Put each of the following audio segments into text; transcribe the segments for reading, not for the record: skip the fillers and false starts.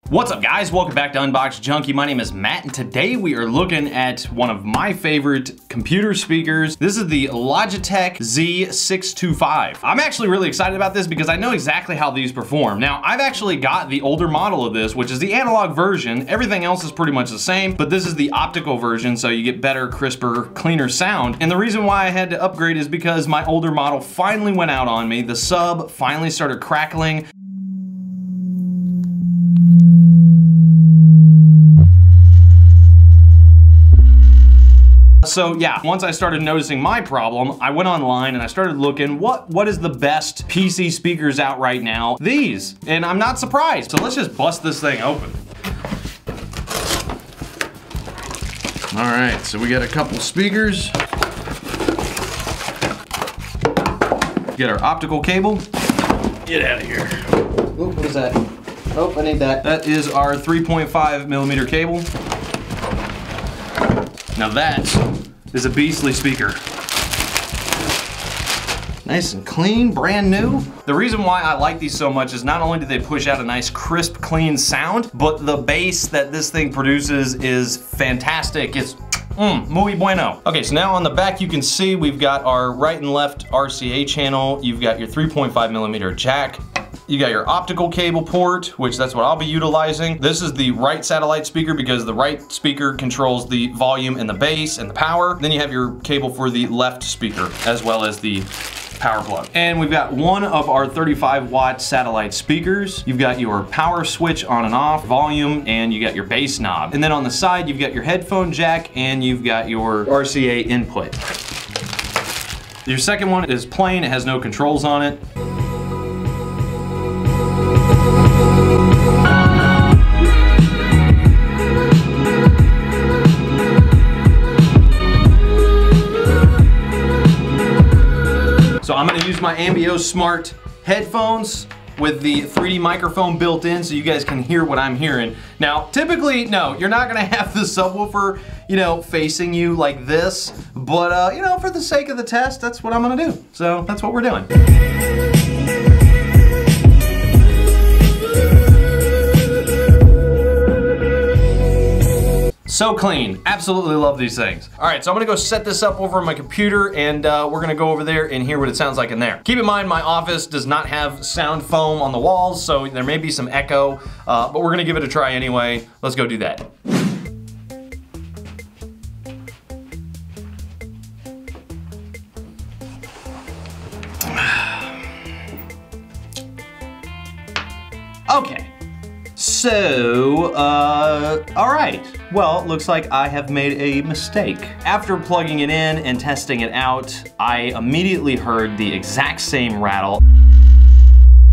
What's up guys, welcome back to Unbox Junkie. My name is Matt and today we are looking at one of my favorite computer speakers. This is the Logitech Z625. I'm actually really excited about this because I know exactly how these perform. Now, I've actually got the older model of this, which is the analog version. Everything else is pretty much the same, but this is the optical version, so you get better, crisper, cleaner sound. And the reason why I had to upgrade is because my older model finally went out on me. The sub finally started crackling. So yeah, once I started noticing my problem, I went online and I started looking what is the best PC speakers out right now? These, and I'm not surprised. So let's just bust this thing open. All right, so we got a couple speakers. Get our optical cable. Get out of here. Oop, what is that? Oh, I need that. That is our 3.5 millimeter cable. Now that is a beastly speaker. Nice and clean, brand new. The reason why I like these so much is not only do they push out a nice, crisp, clean sound, but the bass that this thing produces is fantastic. It's muy bueno. Okay, so now on the back you can see we've got our right and left RCA channel. You've got your 3.5 millimeter jack. You got your optical cable port, which that's what I'll be utilizing. This is the right satellite speaker because the right speaker controls the volume and the bass and the power. Then you have your cable for the left speaker as well as the power plug. And we've got one of our 35 watt satellite speakers. You've got your power switch on and off, volume, and you got your bass knob. And then on the side, you've got your headphone jack and you've got your RCA input. Your second one is plain, it has no controls on it. So I'm gonna use my Ambio Smart headphones with the 3D microphone built in so you guys can hear what I'm hearing. Now, typically, no, you're not gonna have the subwoofer, facing you like this, but for the sake of the test, that's what I'm gonna do. So that's what we're doing. So clean, absolutely love these things. All right, so I'm gonna go set this up over on my computer and we're gonna go over there and hear what it sounds like in there. Keep in mind, my office does not have sound foam on the walls, so there may be some echo, but we're gonna give it a try anyway. Let's go do that. Okay, so, all right. Well, it looks like I have made a mistake. After plugging it in and testing it out, I immediately heard the exact same rattle.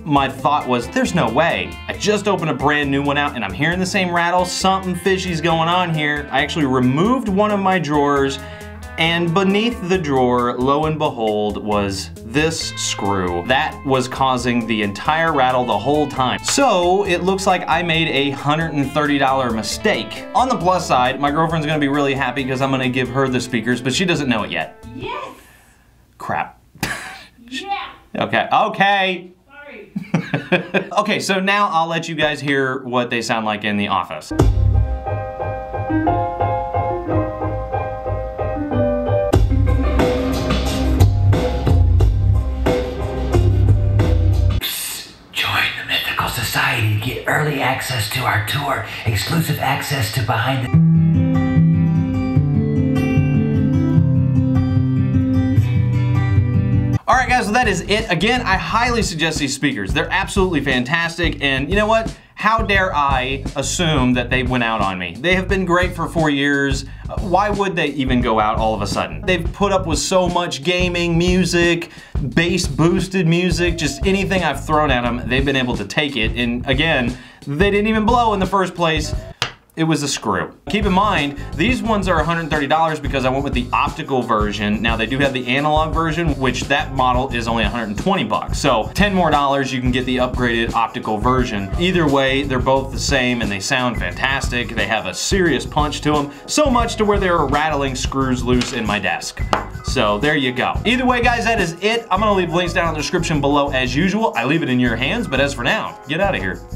My thought was, there's no way. I just opened a brand new one out and I'm hearing the same rattle. Something fishy's going on here. I actually removed one of my drawers and beneath the drawer, lo and behold, was this screw. That was causing the entire rattle the whole time. So it looks like I made a $130 mistake. On the plus side, my girlfriend's gonna be really happy because I'm gonna give her the speakers, but she doesn't know it yet. Yes! Crap. Yeah! Okay. Sorry. Okay, so now I'll let you guys hear what they sound like in the office. Society to get early access to our tour, exclusive access to behind the... All right guys, so that is it. Again, I highly suggest these speakers. They're absolutely fantastic, and you know what? How dare I assume that they went out on me? They have been great for 4 years. Why would they even go out all of a sudden? They've put up with so much gaming, music, bass boosted music, just anything I've thrown at them, they've been able to take it. And again, they didn't even blow in the first place. It was a screw. Keep in mind, these ones are $130 because I went with the optical version. Now they do have the analog version, which that model is only 120 bucks. So 10 more dollars, you can get the upgraded optical version. Either way, they're both the same and they sound fantastic. They have a serious punch to them, so much to where they were rattling screws loose in my desk. So there you go. Either way, guys, that is it. I'm gonna leave links down in the description below as usual. I leave it in your hands, but as for now, get out of here.